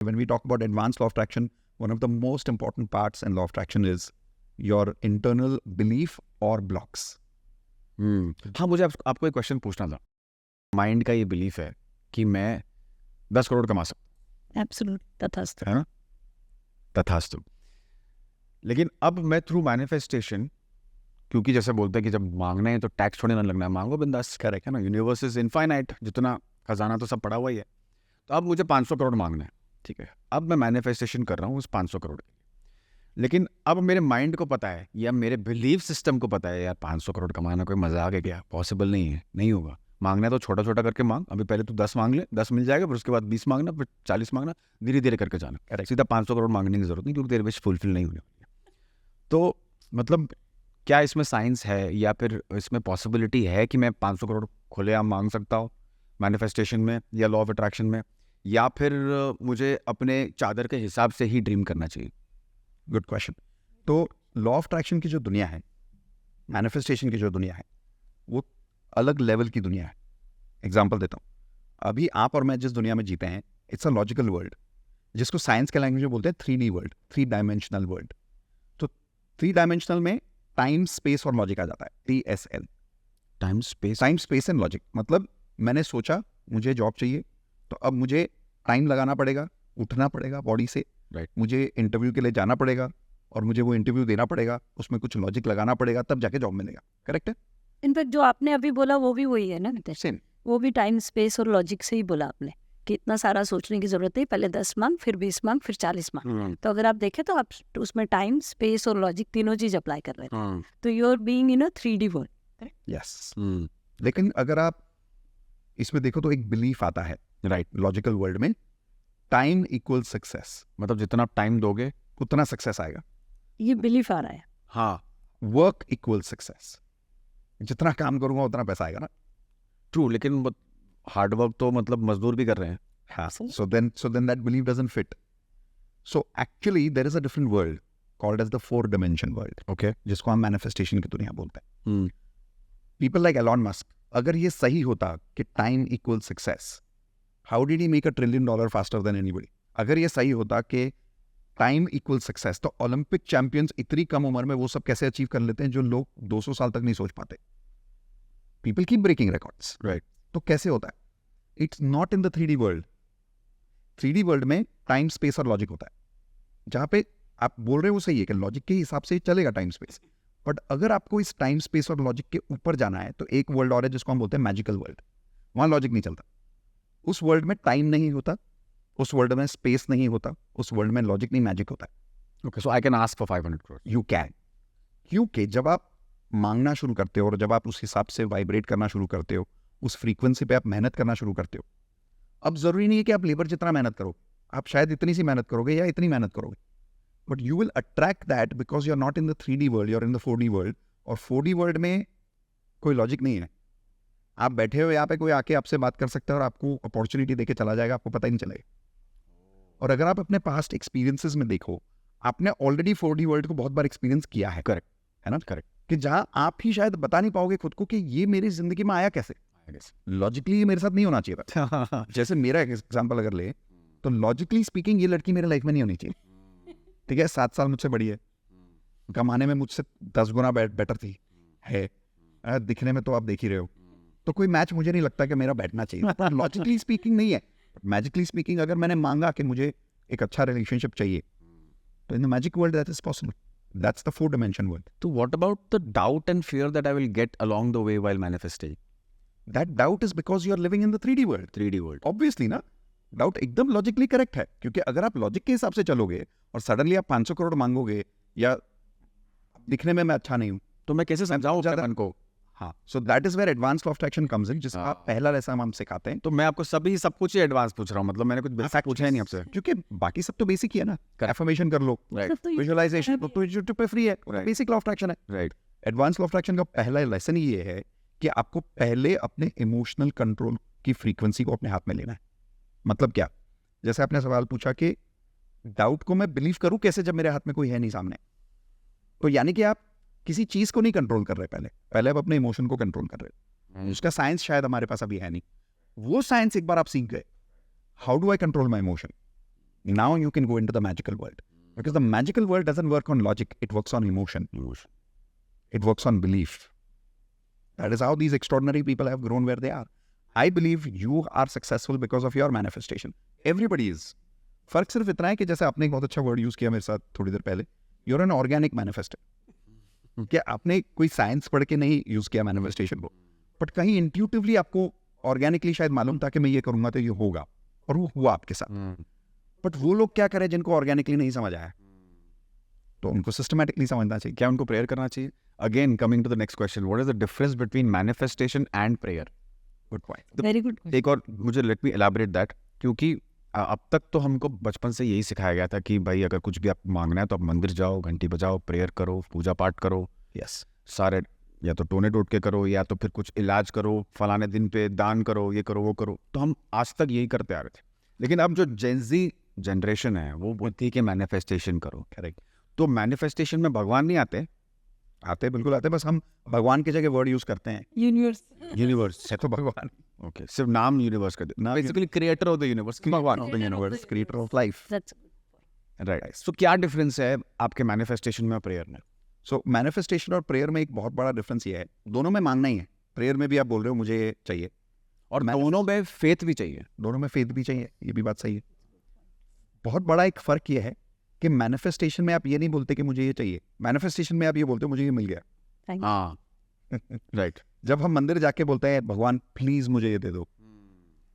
When we talk about advanced law of attraction, one of the most important parts in law of attraction is your internal belief or blocks. हाँ, मुझे आपको एक question पूछना था। Mind का ये belief है कि मैं 10 करोड़ कमा सकता एब्सोल्यूट तथास्तु, है ना, तथास्तु। लेकिन अब मैं थ्रू मैनिफेस्टेशन, क्योंकि जैसे बोलते हैं कि जब मांगना है तो टैक्स थोड़ी ना लगना है, मांगो बिंदास, करेक्ट है ना, यूनिवर्स इज इनफाइनाइट, जितना खजाना तो सब पड़ा हुआ ही है। तो अब मुझे 500 करोड़ मांगना है, ठीक है, अब मैं मैनिफेस्टेशन कर रहा हूँ उस 500 करोड़ के लिए। लेकिन अब मेरे माइंड को पता है या मेरे बिलीफ सिस्टम को पता है, यार 500 करोड़ कमाना कोई मजाक है क्या, पॉसिबल नहीं है, नहीं होगा। मांगना है तो छोटा छोटा करके मांग, अभी पहले तू 10 मांग ले, 10 मिल जाएगा, फिर उसके बाद 20 मांगना, फिर 40 मांगना, धीरे धीरे करके जाना। सीधा 500 करोड़ मांगने की जरूरत नहीं, क्योंकि तेरे विश फुलफिल नहीं होने वाली। तो मतलब क्या इसमें साइंस है या फिर इसमें पॉसिबिलिटी है कि मैं 500 करोड़ खुलेआम मांग सकता हूँ मैनिफेस्टेशन में या लॉ ऑफ अट्रैक्शन में, या फिर मुझे अपने चादर के हिसाब से ही ड्रीम करना चाहिए? Good question. तो लॉ ऑफ अट्रैक्शन की जो दुनिया है, मैनिफेस्टेशन की जो दुनिया है, वो अलग लेवल की दुनिया है। एग्जाम्पल देता हूँ, अभी आप और मैं जिस दुनिया में जीते हैं, इट्स अ लॉजिकल वर्ल्ड, जिसको साइंस के लैंग्वेज में बोलते हैं 3D वर्ल्ड, 3 डायमेंशनल वर्ल्ड। तो 3 डायमेंशनल में टाइम, स्पेस और लॉजिक आ जाता है, TSL, time space and logic. मतलब मैंने सोचा मुझे जॉब चाहिए, तो अब मुझे टाइम लगाना पड़ेगा, उठना पड़ेगा बॉडी से, राइट, मुझे इंटरव्यू के लिए जाना पड़ेगा और मुझे वो इंटरव्यू देना पड़ेगा, उसमें कुछ लॉजिक लगाना पड़ेगा, तब जाके जॉब मिलेगा। करेक्ट है? इनफैक्ट जो आपने अभी बोला वो भी वही है ना नितेश, सेम। वो भी टाइम स्पेस और लॉजिक से ही बोला आपने कि इतना सारा सोचने की जरूरत है, पहले 10 मांग, फिर 20 मांग, फिर 40 मांग। तो अगर आप देखें तो आप उसमें टाइम, स्पेस और लॉजिक तीनों चीज अप्लाई कर रहे हैं, तो you are being in a 3D world. Yes. लेकिन अगर आप इसमें देखो तो एक बिलीफ आता है, राइट, लॉजिकल वर्ल्ड में टाइम इक्वल सक्सेस, मतलब जितना टाइम दोगे उतना सक्सेस आएगा। ये बिलीफ आ रहा है। हाँ, वर्क इक्वल सक्सेस, जितना काम करूंगा उतना पैसा आएगा ना। ट्रू, लेकिन हार्ड वर्क तो मतलब मजदूर भी कर रहे हैं। हाँ, so then that belief doesn't fit. So actually there is a different world called as the 4 dimension world, okay, जिसको हम मैनिफेस्टेशन की दुनिया बोलते हैं। People like Elon Musk, अगर ये सही होता कि time equal success, how did he make $1 trillion faster than anybody? अगर ये सही होता कि टाइम इक्वल सक्सेस, तो ओलंपिक चैंपियंस इतनी कम उम्र में वो सब कैसे अचीव कर लेते हैं जो लोग 200 साल तक नहीं सोच पाते? People keep breaking records, right. तो कैसे होता है? It's not in the 3D world. 3D world में टाइम, स्पेस और लॉजिक होता है। जहां पे आप बोल रहे हो वो सही है कि लॉजिक के हिसाब से चलेगा टाइम स्पेस, बट अगर आपको इस टाइम, स्पेस और लॉजिक के ऊपर जाना है तो एक वर्ल्ड और है जिसको हम बोलते हैं मैजिकल वर्ल्ड। वहां लॉजिक नहीं चलता, उस वर्ल्ड में टाइम नहीं होता, उस वर्ल्ड में स्पेस नहीं होता, उस वर्ल्ड में लॉजिक नहीं, मैजिक होता है। Okay, so I can ask for 500 crore. You can, क्योंकि जब आप मांगना शुरू करते हो और जब आप उस हिसाब से वाइब्रेट करना शुरू करते हो, उस फ्रीक्वेंसी पे आप मेहनत करना शुरू करते हो। अब जरूरी नहीं है कि आप लेबर जितना मेहनत करो, आप शायद इतनी सी मेहनत करोगे या इतनी मेहनत करोगे, but you will attract that because you are not in the 3D world, you are in the 4D world. और 4D वर्ल्ड में कोई लॉजिक नहीं है। आप बैठे हो यहाँ पे, कोई आके आपसे बात कर सकता है और आपको अपॉर्चुनिटी देके चला जाएगा, आपको पता ही नहीं चलेगा। और अगर आप अपने पास्ट एक्सपीरियंसेस में देखो, आपने ऑलरेडी 4D वर्ल्ड को बहुत बार एक्सपीरियंस किया है, करेक्ट है ना? करेक्ट, कि जहां आप ही शायद बता नहीं पाओगे खुद को कि ये मेरी जिंदगी में आया कैसे। लॉजिकली ये मेरे साथ नहीं होना चाहिए था। जैसे मेरा एग्जांपल अगर ले, तो लॉजिकली स्पीकिंग ये लड़की मेरे लाइफ में नहीं होनी चाहिए। ठीक है, 7 साल मुझसे बड़ी है, कमाने में मुझसे 10 गुना बेटर थी है, दिखने में तो आप देख ही रहे हो, तो कोई मैच मुझे नहीं लगता कि मेरा बैठना चाहिए। लॉजिकली स्पीकिंग नहीं है, मैजिकली स्पीकिंग अगर मैंने मांगा कि मुझे एक अच्छा रिलेशनशिप चाहिए, तो in the magic world that is possible. That's the 4 dimension world. तो what about the doubt and fear that I will get along the way while manifesting? That doubt is because you are living in the 3D world. 3D world. Obviously ना, doubt एकदम logically correct है, क्योंकि अगर आप logic के हिसाब से चलोगे और सडनली आप 500 करोड़ मांगोगे या दिखने में मैं अच्छा नहीं हूँ, तो मैं कैसे समझाऊँ ज्यादा मन को? हाँ, so that is where advance law of attraction comes in, जिसका पहला लेसन हम सिखाते हैं। तो मैं आपको सब कुछ ही एडवांस पूछ रहा हूँ, मतलब मैंने कुछ बेसिक पूछा ही नहीं आपसे, क्योंकि बाकी सब तो बेसिक ही है ना। एफर्मेशन कर लो, विजुअलाइजेशन तो यूट्यूब पे फ्री है, बेसिक लॉ ऑफ अट्रैक्शन है, right. Advance law of attraction का पहला लेसन ये है कि आपको पहले अपने इमोशनल कंट्रोल की फ्रीक्वेंसी को अपने हाथ में लेना है। मतलब क्या? जैसे आपने सवाल पूछा कि डाउट को मैं बिलीव करूं कैसे जब मेरे हाथ में कोई है नहीं सामने, तो यानी कि आप किसी चीज को नहीं कंट्रोल कर रहे, पहले आप अपने इमोशन को कंट्रोल कर रहे हैं। उसका साइंस शायद हमारे पास अभी है नहीं, वो साइंस एक बार आप सीख गए, how do I control my emotion, Now you can go into the magical world. Because the magical world doesn't work on logic, it works on emotion. It works on belief. That is how these extraordinary people have grown where they are. I believe you are successful because of your manifestation. Everybody is. फर्क सिर्फ इतना है कि जैसे आपने एक बहुत अच्छा वर्ड यूज किया मेरे साथ थोड़ी देर पहले, यूर एन ऑर्गेनिक मैनिफेस्टर. क्या आपने कोई साइंस पढ़ के नहीं यूज किया मैनिफेस्टेशन को, बट कहीं इंट्यूटिवली आपको ऑर्गेनिकली शायद मालूम था कि मैं ये करूंगा तो ये होगा, और वो हुआ आपके साथ. बट वो लोग क्या करें जिनको ऑर्गेनिकली नहीं समझ आया, तो उनको सिस्टमैटिकली समझना चाहिए. क्या उनको प्रेयर करना चाहिए? Again coming to the next question, what is the difference between manifestation and prayer? Good point. Very good. एक और मुझे लेट मी एलाबोरेट दैट, क्योंकि अब तक तो हमको बचपन से यही सिखाया गया था कि भाई अगर कुछ भी आप मांगना है तो आप मंदिर जाओ, घंटी बजाओ, प्रेयर करो, पूजा पाठ करो, यस, सारे या तो टोने टोट के करो या तो फिर कुछ इलाज करो, फलाने दिन पे दान करो, ये करो वो करो. तो हम आज तक यही करते आ रहे थे. लेकिन अब जो जेनजी जनरेशन है वो बोलती है कि मैनिफेस्टेशन करो. करेक्ट. तो मैनिफेस्टेशन में भगवान नहीं आते, बिल्कुल आते, बस हम भगवान की जगह वर्ड यूज करते हैं. यूनिवर्स. यूनिवर्स है तो भगवान. ओके, सिर्फ नाम यूनिवर्स का, basically creator of the universe, भगवान of the universe, creator of life. Right. So क्या डिफरेंस है आपके मैनिफेस्टेशन में और प्रेयर में? सो मैनिफेस्टेशन और प्रेयर में एक बहुत बड़ा डिफरेंस ये है, दोनों में मांगना ही है. प्रेयर में भी आप बोल रहे हो मुझे ये चाहिए, और दोनों में फेथ भी चाहिए. दोनों में फेथ भी चाहिए, ये भी बात सही है. बहुत बड़ा एक फर्क ये है कि मैनिफेस्टेशन में आप ये नहीं बोलते कि मुझे ये चाहिए, मैनिफेस्टेशन में आप ये बोलते हो मुझे ये मिल गया. हाँ, राइट. जब हम मंदिर जाके बोलते हैं भगवान प्लीज मुझे ये दे दो,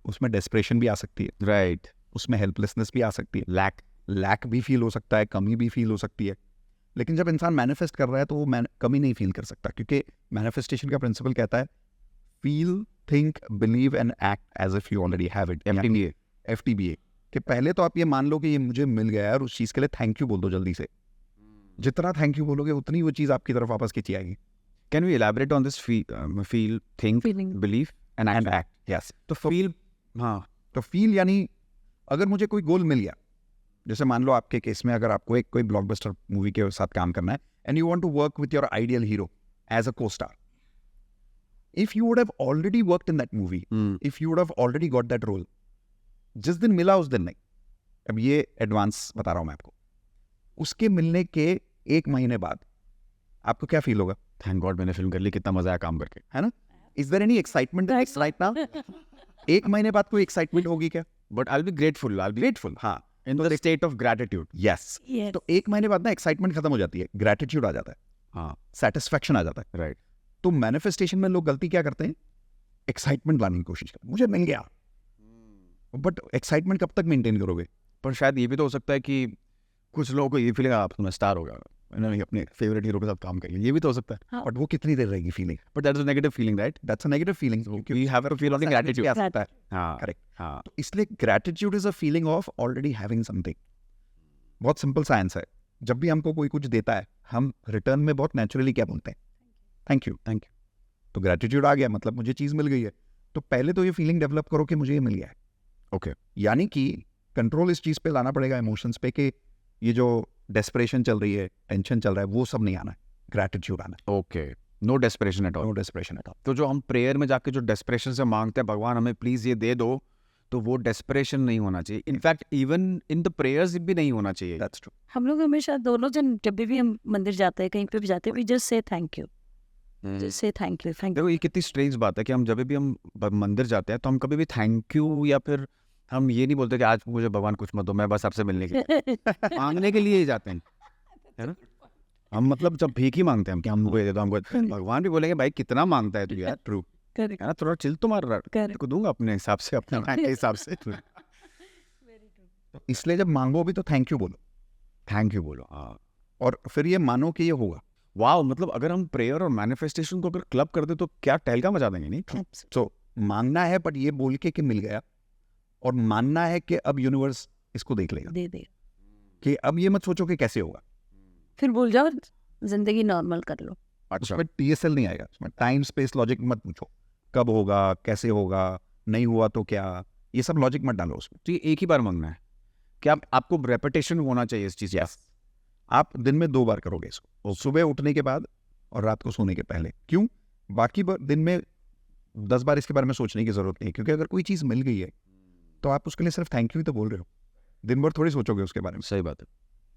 उसमें डेस्परेशन भी आ सकती है, राइट. उसमें हेल्पलेसनेस भी आ सकती है, लैक भी फील हो सकता है, कमी भी फील हो सकती है. लेकिन जब इंसान मैनिफेस्ट कर रहा है तो वो कमी नहीं फील कर सकता, क्योंकि मैनिफेस्टेशन का प्रिंसिपल कहता है feel, think, believe and act as if you already have it. FTBA कि पहले तो आप ये मान लो कि ये मुझे मिल गया है और उस चीज के लिए थैंक यू बोल दो जल्दी से. जितना थैंक यू बोलोगे उतनी वो चीज आपकी तरफ वापस खींची आएगी. Can we elaborate on this feel, think, Feeling. believe and act? Yes. तो feel, हाँ, तो फील यानी अगर मुझे कोई गोल मिल गया, जैसे मान लो आपके केस में अगर आपको एक कोई ब्लॉकबस्टर मूवी के साथ काम करना है and you want to work with your ideal hero as a co-star, if you would have already worked in that movie, if you would have already got that role, जिस दिन मिला उस दिन नहीं. अब ये एडवांस बता रहा हूं मैं आपको. उसके मिलने के 1 महीने बाद आपको क्या फील होगा? थैंक गॉड मैंने फिल्म कर ली, कितना मजा आया काम करके, है ना? Is there any excitement right now? 1 महीने बाद कोई एक्साइटमेंट होगी क्या? But I will be grateful, I will be grateful. हाँ, in the state of gratitude. Yes. तो 1 महीने बाद ना एक्साइटमेंट खत्म हो जाती है, ग्रेटिट्यूड आ जाता है, हाँ, सेटिस्फैक्शन आ जाता है. राइट. तो मैनिफेस्टेशन में लोग गलती क्या करते हैं? एक्साइटमेंट लाने की कोशिश करते हैं, मुझे मिल गया. बट एक्साइटमेंट कब तक मेंटेन करोगे? पर शायद ये भी तो हो सकता है कि कुछ लोगों को ये फीलिंग आप मैं स्टार होगा, मैंने अपने फेवरेट हीरो के साथ काम कर लिया, ये भी तो हो सकता है. बट वो कितनी देर रहेगी feeling? But that is a negative feeling, right? That's a negative feeling. We have to feel only gratitude. हाँ, करेक्ट. हाँ, तो इसलिए gratitude is a feeling of already having something. बहुत सिंपल साइंस है. जब भी हमको कोई कुछ देता है हम रिटर्न में बहुत नेचुरली क्या बोलते हैं? Thank you. Thank you. तो ग्रेटिट्यूड आ गया, मतलब मुझे चीज मिल गई है. तो पहले तो ये फीलिंग डेवलप करो कि मुझे ये मिल गया है. ओके. यानी कि कंट्रोल इस चीज पे लाना पड़ेगा, इमोशंस पे, कि ये जो डेस्परेशन चल रही है, टेंशन चल रहा है, वो सब नहीं आना है, ग्रेटिट्यूड आना है. Okay, no desperation at all. No desperation at all. तो जो हम प्रेयर में जाके जो डेस्परेशन से मांगते हैं भगवान हमें प्लीज ये दे दो, तो वो डेस्परेशन नहीं होना चाहिए. In fact even in the prayers भी नहीं होना चाहिए. That's true. हम लोग हमेशा दोनों जन जब भी हम मंदिर जाते हैं, कहीं पे भी जाते हैं, we just say thank you, just say thank you. देखो ये कितनी स्ट्रेंज बात है कि हम जब भी हम मंदिर जाते हैं तो हम कभी भी थैंक यू या फिर हम ये नहीं बोलते कि आज मुझे भगवान कुछ मत दो, मैं बस आपसे मिलने के लिए मांगने के लिए ही जाते हैं, है ना? हम मतलब जब भीख ही मांगते हैं हम कि हमको ये दे दो, हमको. भगवान भी बोलेंगे भाई कितना मांगता है तू यार. ट्रू है ना? थोड़ा चिल तो मार रहा है, दूंगा अपने हिसाब से, अपने हिसाब से. इसलिए जब मांगो भी तो थैंक यू बोलो. थैंक यू बोलो. हाँ. और फिर ये मानो कि ये होगा. वाह, मतलब अगर हम प्रेयर और मैनिफेस्टेशन को अगर क्लब कर दे तो क्या टहलका मचा देंगे. नहीं, सो मांगना है बट ये बोल के कि मिल गया, और मानना है कि अब यूनिवर्स इसको देख लेगा, दे दे. कि अब ये मत सोचो कि कैसे होगा, फिर भूल जाओ, जिंदगी नॉर्मल कर लो. अच्छा. उसमें TSL नहीं आएगा, उसमें टाइम स्पेस लॉजिक मत पूछो, कब होगा, कैसे होगा, नहीं हुआ तो क्या, ये सब लॉजिक मत डालो उसमें. तो ये एक ही बार मांगना है, क्या आपको रेपिटेशन होना चाहिए इस चीज. यस. आप दिन में 2 बार करोगे इसको, सुबह उठने के बाद और रात को सोने के पहले. क्यों? बाकी दिन में 10 बार इसके बारे में सोचने की जरूरत नहीं है, क्योंकि अगर कोई चीज मिल गई है तो आप उसके लिए सिर्फ थैंक यू ही तो बोल रहे हो. दिन भर थोड़ी सोचोगे उसके बारे में। सही बात है।